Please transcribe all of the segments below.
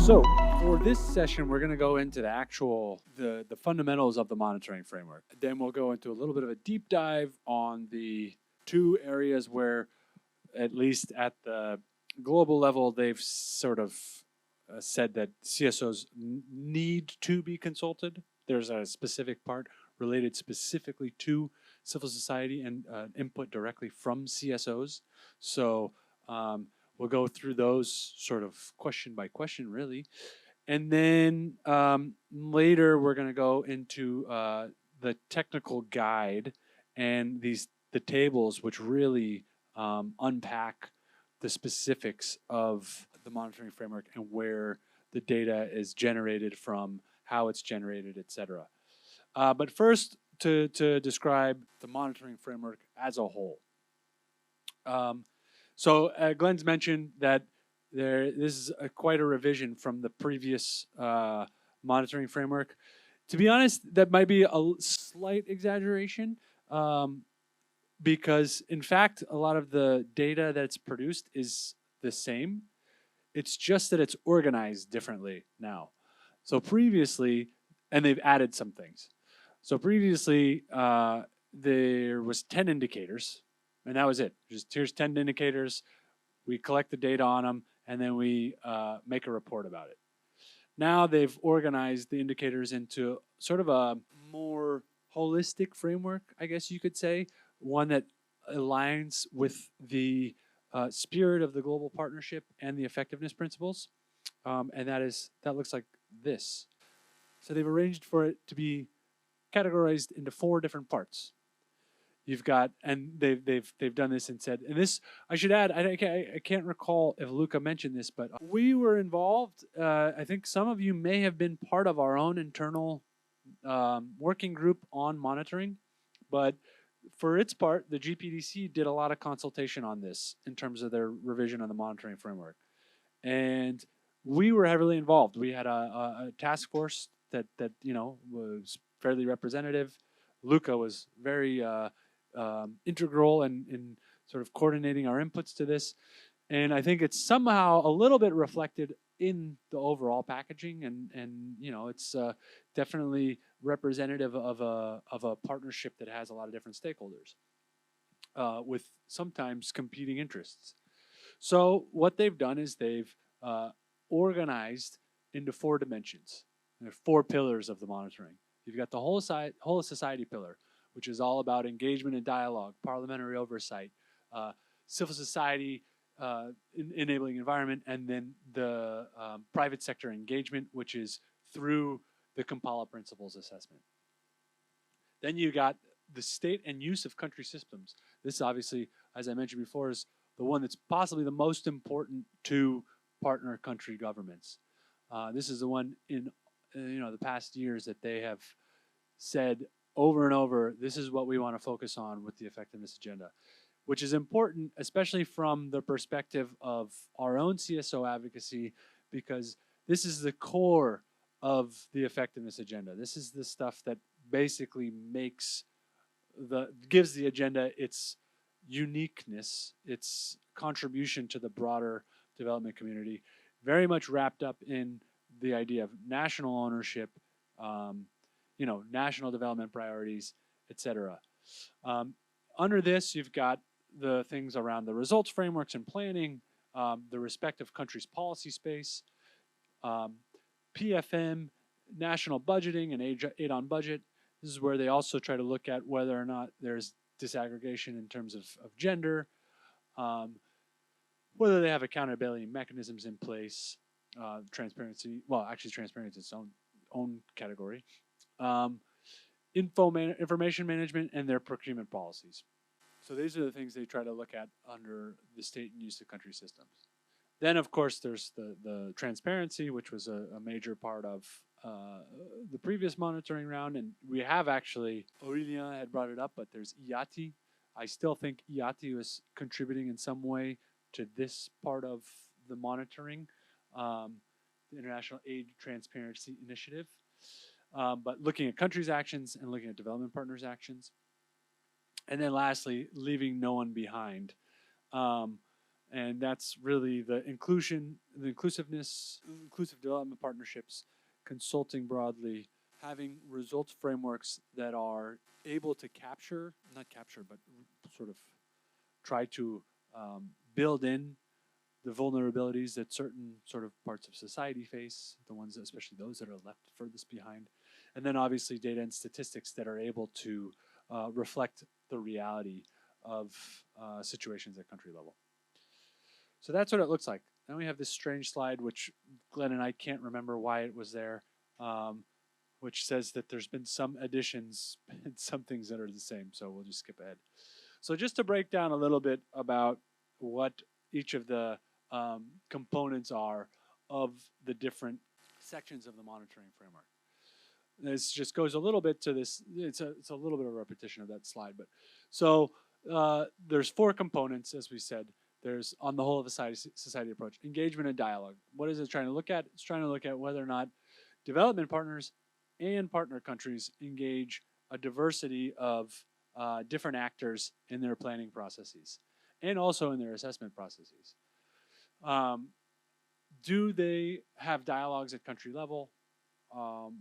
So for this session, we're going to go into the fundamentals of the monitoring framework. Then we'll go into a little bit of a deep dive on the two areas where, at least at the global level, they've sort of said that CSOs need to be consulted. There's a specific part related specifically to civil society and input directly from CSOs. So we'll go through those sort of question by question, really. And then later we're going to go into the technical guide and the tables, which really unpack the specifics of the monitoring framework and where the data is generated from, how it's generated, etc. But first, to describe the monitoring framework as a whole. So Glenn's mentioned that this is quite a revision from the previous monitoring framework. To be honest, that might be a slight exaggeration because, in fact, a lot of the data that's produced is the same. It's just that it's organized differently now. So previously, and they've added some things. So previously, there was 10 indicators, and that was it. Just here's 10 indicators. We collect the data on them, and then we make a report about it. Now they've organized the indicators into sort of a more holistic framework, I guess you could say, one that aligns with the spirit of the global partnership and the effectiveness principles. And that looks like this. So they've arranged for it to be categorized into 4 different parts. You've got, and they've done this and said, and this, I should add, I can't recall if Luca mentioned this, but we were involved. I think some of you may have been part of our own internal working group on monitoring, but for its part, the GPDC did a lot of consultation on this in terms of their revision of the monitoring framework. And we were heavily involved. We had a task force that was fairly representative. Luca was very integral in sort of coordinating our inputs to this. And I think it's somehow a little bit reflected in the overall packaging, and it's definitely representative of a partnership that has a lot of different stakeholders with sometimes competing interests. So what they've done is they've organized into 4 dimensions. There are 4 pillars of the monitoring. You've got the whole society pillar, which is all about engagement and dialogue, parliamentary oversight, civil society enabling environment, and then the private sector engagement, which is through the Kampala Principles assessment. Then you got the state and use of country systems. This obviously, as I mentioned before, is the one that's possibly the most important to partner country governments. This is the one in the past years that they have said over and over, this is what we want to focus on with the effectiveness agenda, which is important, especially from the perspective of our own CSO advocacy, because this is the core of the effectiveness agenda. This is the stuff that basically gives the agenda its uniqueness, its contribution to the broader development community, very much wrapped up in the idea of national ownership, national development priorities, etc. Under this, you've got the things around the results frameworks and planning, the respective country's policy space, PFM, national budgeting, and aid on budget. This is where they also try to look at whether or not there's disaggregation in terms of gender, whether they have accountability mechanisms in place, transparency. Well, actually, transparency is its own category. Information management, and their procurement policies. So these are the things they try to look at under the state and use of country systems. Then, of course, there's the transparency, which was a major part of the previous monitoring round. And we have actually, Aurelien had brought it up, but there's IATI. I still think IATI was contributing in some way to this part of the monitoring, the International Aid Transparency Initiative. But looking at countries' actions and looking at development partners' actions. And then lastly, leaving no one behind. And that's really the inclusiveness, inclusive development partnerships, consulting broadly, having results frameworks that are able to capture, not capture, but sort of try to build in the vulnerabilities that certain sort of parts of society face, the ones, especially those that are left furthest behind. And then obviously data and statistics that are able to reflect the reality of situations at country level. So that's what it looks like. Then we have this strange slide, which Glenn and I can't remember why it was there, which says that there's been some additions and some things that are the same. So we'll just skip ahead. So just to break down a little bit about what each of the components are of the different sections of the monitoring framework. This just goes a little bit to this. It's a little bit of a repetition of that slide, but so there's 4 components, as we said. There's on the whole of a society approach, engagement and dialogue. What is it trying to look at? It's trying to look at whether or not development partners and partner countries engage a diversity of different actors in their planning processes and also in their assessment processes. Do they have dialogues at country level?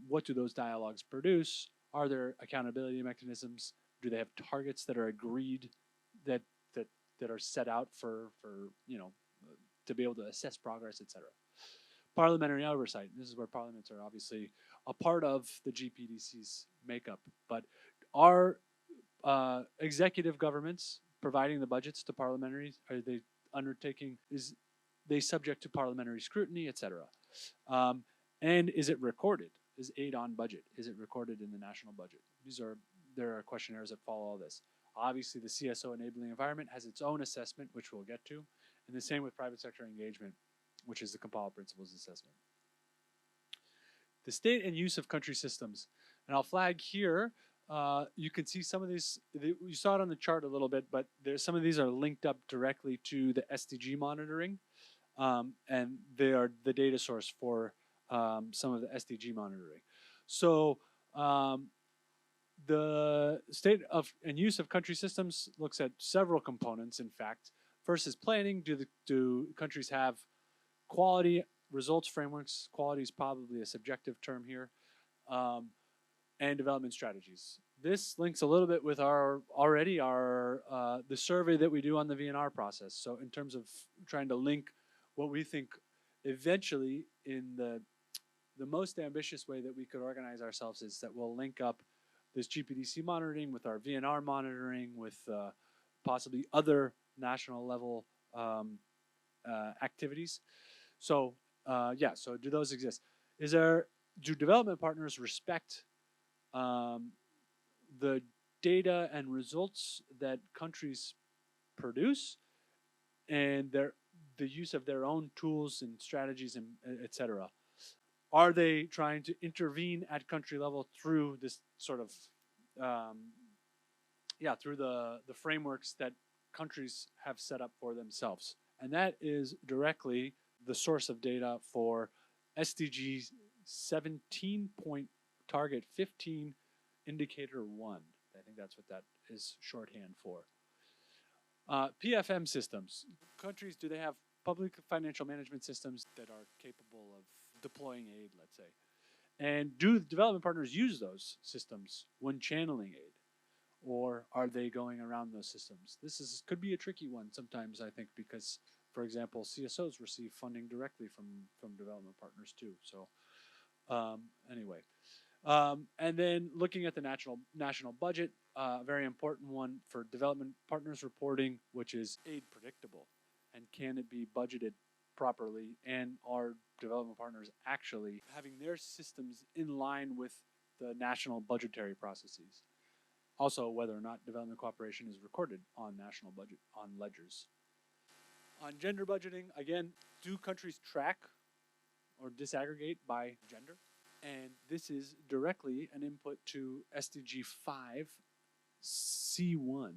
What do those dialogues produce? Are there accountability mechanisms? Do they have targets that are agreed that are set out for to be able to assess progress, etc. Parliamentary oversight. This is where parliaments are obviously a part of the GPDC's makeup. But are executive governments providing the budgets to parliamentaries? Are they undertaking? Is they subject to parliamentary scrutiny, etc. And is it recorded? Is aid on budget? Is it recorded in the national budget? There are questionnaires that follow all this. Obviously, the CSO enabling environment has its own assessment, which we'll get to, and the same with private sector engagement, which is the Kampala Principles assessment. The state and use of country systems, and I'll flag here. You can see some of these. You saw it on the chart a little bit, but some of these are linked up directly to the SDG monitoring, and they are the data source for some of the SDG monitoring. So the state of and use of country systems looks at several components, in fact. First is planning. Do countries have quality results frameworks? Quality is probably a subjective term here. And development strategies. This links a little bit with the survey that we do on the VNR process. So in terms of trying to link what we think eventually in the most ambitious way that we could organize ourselves is that we'll link up this GPDC monitoring with our VNR monitoring with possibly other national level activities. So so do those exist? Do development partners respect the data and results that countries produce and the use of their own tools and strategies and etc.? Are they trying to intervene at country level through this sort of through the frameworks that countries have set up for themselves? And that is directly the source of data for SDG 17 point target 15 indicator 1. I think that's what that is shorthand for. PFM systems. Countries, do they have public financial management systems that are capable of deploying aid, let's say? And do development partners use those systems when channeling aid? Or are they going around those systems? This could be a tricky one sometimes, I think, because, for example, CSOs receive funding directly from development partners too. So anyway. And then looking at the national budget, a very important one for development partners reporting, which is aid predictable? And can it be budgeted properly? And are development partners actually having their systems in line with the national budgetary processes? Also, whether or not development cooperation is recorded on national budget, on ledgers. On gender budgeting, again, do countries track or disaggregate by gender? And this is directly an input to SDG 5 C1.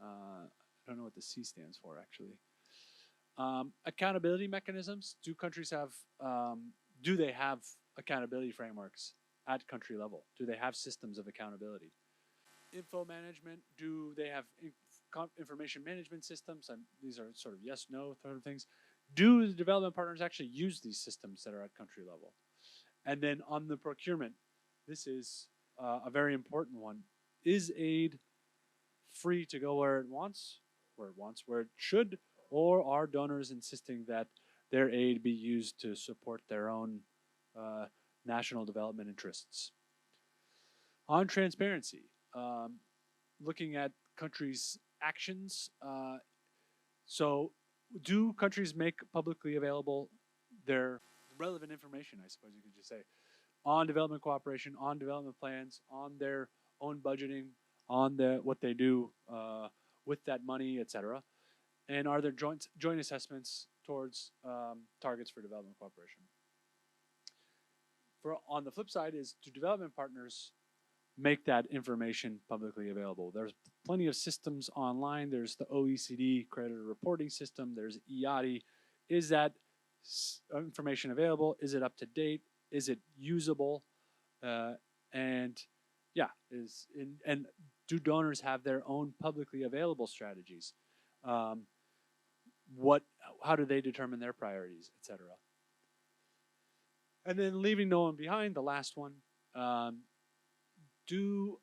I don't know what the C stands for, actually. Accountability mechanisms. Do countries have, do they have accountability frameworks at country level? Do they have systems of accountability? info management? Do they have information management systems? These are sort of yes, no sort of things. Do the development partners actually use these systems that are at country level? And then on the procurement, this is a very important one. Is aid free to go where it wants, where it should, or are donors insisting that their aid be used to support their own national development interests? On transparency, looking at countries' actions. So, do countries make publicly available their relevant information, I suppose you could just say, on development cooperation, on development plans, on their own budgeting, on what they do with that money, etc.? And are there joint assessments towards targets for development cooperation? On the flip side is, do development partners make that information publicly available? There's plenty of systems online. There's the OECD creditor reporting system. There's EADI. Is that information available? Is it up to date? Is it usable? And yeah, and do donors have their own publicly available strategies? How do they determine their priorities, etc.? And then leaving no one behind, the last one. Do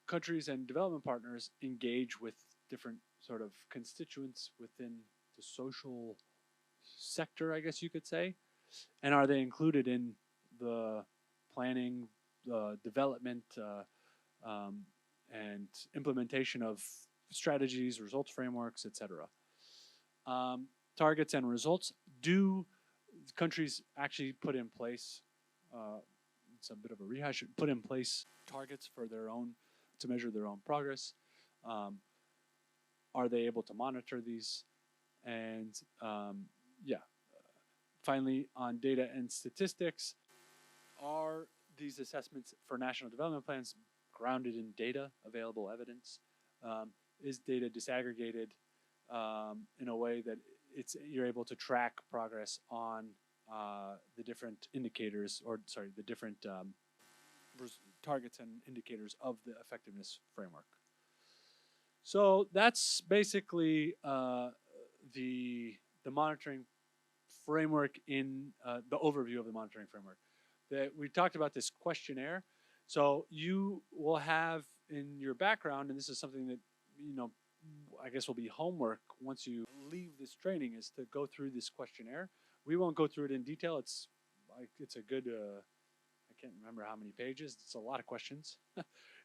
countries and development partners engage with different sort of constituents within the social sector, I guess you could say? And are they included in the planning, development, and implementation of strategies, results frameworks, etc.? Targets and results. Do countries actually put in place, it's a bit of a rehash, put in place targets for their own, to measure their own progress? Are they able to monitor these? And yeah, finally, on data and statistics, are these assessments for national development plans grounded in data, available evidence? Is data disaggregated in a way that you're able to track progress on the different indicators, or sorry, the different targets and indicators of the effectiveness framework? So that's basically the monitoring framework, in the overview of the monitoring framework. We talked about this questionnaire. So you will have in your background, and this is something that, I guess will be homework once you leave this training, is to go through this questionnaire. We won't go through it in detail. It's a good, I can't remember how many pages. It's a lot of questions.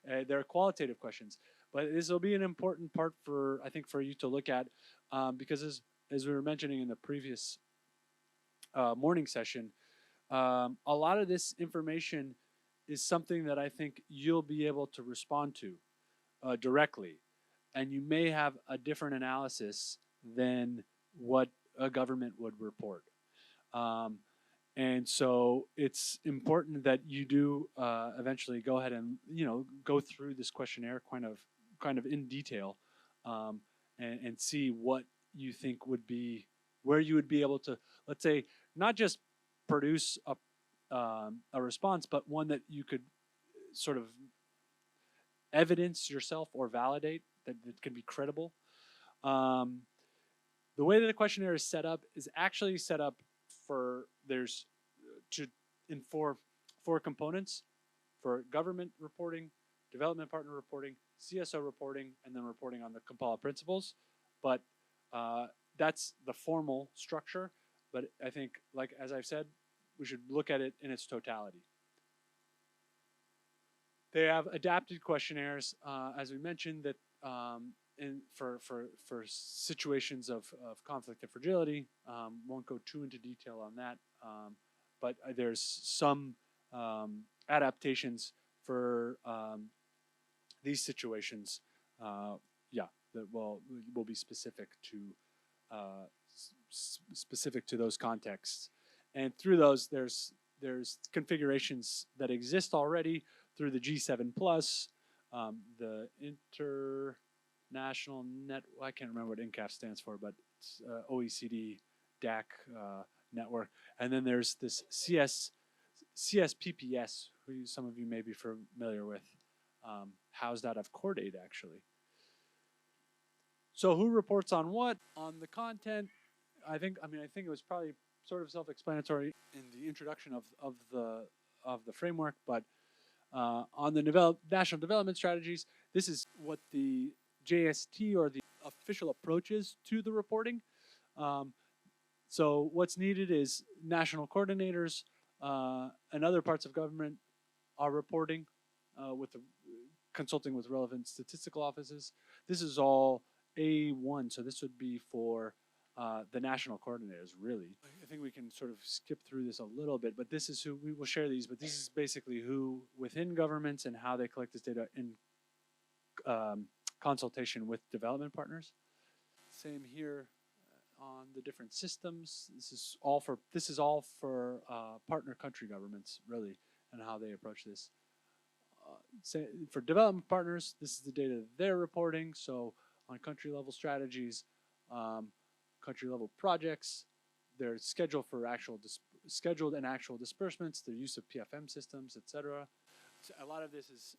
They're qualitative questions, but this will be an important part for, I think, for you to look at, because as we were mentioning in the previous morning session, a lot of this information is something that I think you'll be able to respond to directly. And you may have a different analysis than what a government would report. And so it's important that you do eventually go ahead and go through this questionnaire kind of in detail, and see what you think would be, where you would be able to, let's say, not just produce a response, but one that you could sort of evidence yourself or validate that it can be credible. The way that the questionnaire is set up is actually set up for, in four components: for government reporting, development partner reporting, CSO reporting, and then reporting on the Kampala principles. But that's the formal structure. But I think, like as I've said, we should look at it in its totality. They have adapted questionnaires, as we mentioned, that for situations of conflict and fragility. Won't go too into detail on that, but there's some adaptations for these situations. That will be specific to those contexts, and through those there's configurations that exist already through the G7 Plus, the International Net. I can't remember what INCAF stands for, but it's OECD DAC network. And then there's this CSPPS, who some of you may be familiar with, housed out of Chordate, actually. So who reports on what? On the content, I think it was probably sort of self-explanatory in the introduction of the framework, but on the national development strategies, this is what the JST or the official approach is to the reporting. So what's needed is national coordinators and other parts of government are reporting consulting with relevant statistical offices. This is all A1, so this would be for the national coordinators, really. I think we can sort of skip through this a little bit, but this is who we will share these, but this is basically who within governments and how they collect this data in consultation with development partners. Same here on the different systems. This is all for partner country governments, really, and how they approach this. For development partners, this is the data that they're reporting. So on country level strategies, country level projects, their schedule for scheduled and actual disbursements, their use of PFM systems, etc. So a lot of this is,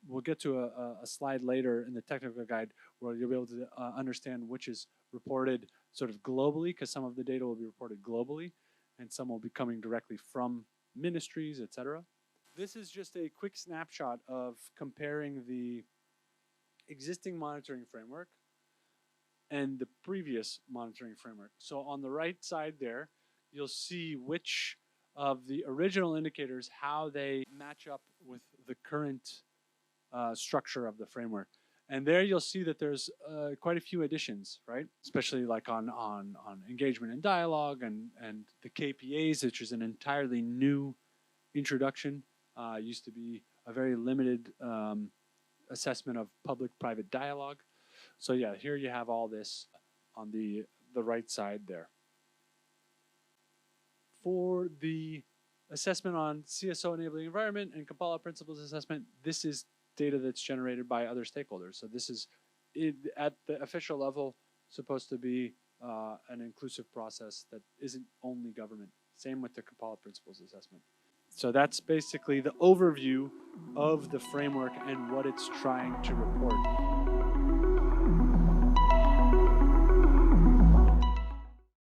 we'll get to a slide later in the technical guide where you'll be able to understand which is reported sort of globally, because some of the data will be reported globally and some will be coming directly from ministries, etc. This is just a quick snapshot of comparing the existing monitoring framework and the previous monitoring framework. So on the right side there, you'll see which of the original indicators, how they match up with the current structure of the framework. And there you'll see that there's quite a few additions, right? Especially like on engagement and dialogue and the KPAs, which is an entirely new introduction. Used to be a very limited assessment of public-private dialogue. So yeah, here you have all this on the right side there. For the assessment on CSO enabling environment and Kampala principles assessment, this is data that's generated by other stakeholders. So this is at the official level supposed to be an inclusive process that isn't only government. Same with the Kampala principles assessment. So that's basically the overview of the framework and what it's trying to report.